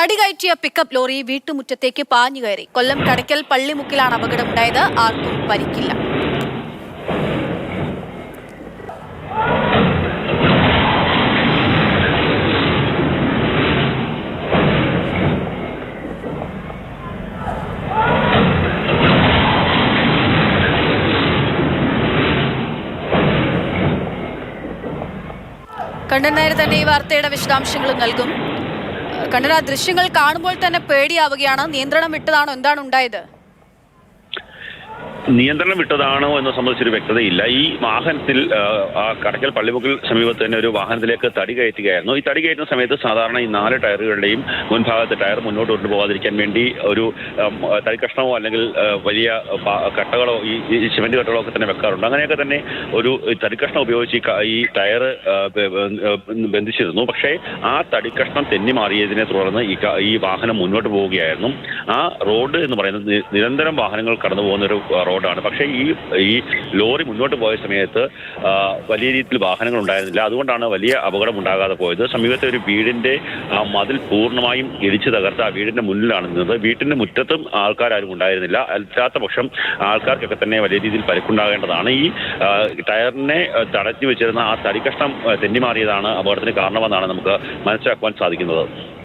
തടി കയറ്റിയ pickup lorry വീട്ടുമുറ്റത്തേക്ക് പാഞ്ഞു കയറി. കൊല്ലം കടയ്ക്കൽ പള്ളിമുക്കിലാണ് അപകടമുണ്ടായത്. ആർക്കും പരിക്കില്ല. കണ്ണൻ നായർ തന്നെ ഈ വാർത്തയുടെ വിശദാംശങ്ങൾ നൽകും. കണ്ണൻ, ആ ദൃശ്യങ്ങൾ കാണുമ്പോൾ തന്നെ പേടിയാവുകയാണ്. നിയന്ത്രണം വിട്ടതാണോ, എന്താണ് ഉണ്ടായത്? നിയന്ത്രണം വിട്ടതാണോ എന്ന് സംബന്ധിച്ചൊരു വ്യക്തതയില്ല. ഈ വാഹനത്തിൽ ആ കടയ്ക്കൽ പള്ളിമുക്കിൽ സമീപത്ത് തന്നെ ഒരു വാഹനത്തിലേക്ക് തടി കയറ്റുകയായിരുന്നു. ഈ തടി കയറ്റുന്ന സമയത്ത് സാധാരണ ഈ 4 ടയറുകളുടെയും മുൻഭാഗത്ത് ടയർ മുന്നോട്ട് കൊണ്ടുപോകാതിരിക്കാൻ വേണ്ടി ഒരു തടി കഷ്ണമോ അല്ലെങ്കിൽ വലിയ കട്ടകളോ ഈ സിമന്റ് കട്ടകളോ ഒക്കെ തന്നെ വെക്കാറുണ്ട്. അങ്ങനെയൊക്കെ തന്നെ ഒരു തടി കഷ്ണം ഉപയോഗിച്ച് ഈ ടയർ ബന്ധിച്ചിരുന്നു. പക്ഷേ ആ തടി കഷ്ണം തെന്നി മാറിയതിനെ തുടർന്ന് ഈ വാഹനം മുന്നോട്ട് പോവുകയായിരുന്നു. ആ റോഡ് എന്ന് പറയുന്നത് നിരന്തരം വാഹനങ്ങൾ കടന്നു പോകുന്ന ഒരു റോഡാണ്. പക്ഷേ ഈ ലോറി മുന്നോട്ട് പോയ സമയത്ത് വലിയ രീതിയിൽ വാഹനങ്ങൾ ഉണ്ടായിരുന്നില്ല. അതുകൊണ്ടാണ് വലിയ അപകടം ഉണ്ടാകാതെ പോയത്. സമീപത്തെ ഒരു വീടിന്റെ മതിൽ പൂർണ്ണമായും ഇടിച്ചു തകർത്ത് ആ വീടിന്റെ മുന്നിലാണ് നിന്നത്. വീട്ടിന്റെ മുറ്റത്തും ആൾക്കാരും ഉണ്ടായിരുന്നില്ല. അല്ലാത്ത പക്ഷം ആൾക്കാർക്കൊക്കെ തന്നെ വലിയ രീതിയിൽ പരിക്കുണ്ടാകേണ്ടതാണ്. ഈ ടയറിനെ തടഞ്ഞു വെച്ചിരുന്ന ആ തടിക്കഷ്ണം തെന്നിമാറിയതാണ് അപകടത്തിന് കാരണമെന്നാണ് നമുക്ക് മനസ്സിലാക്കുവാൻ സാധിക്കുന്നത്.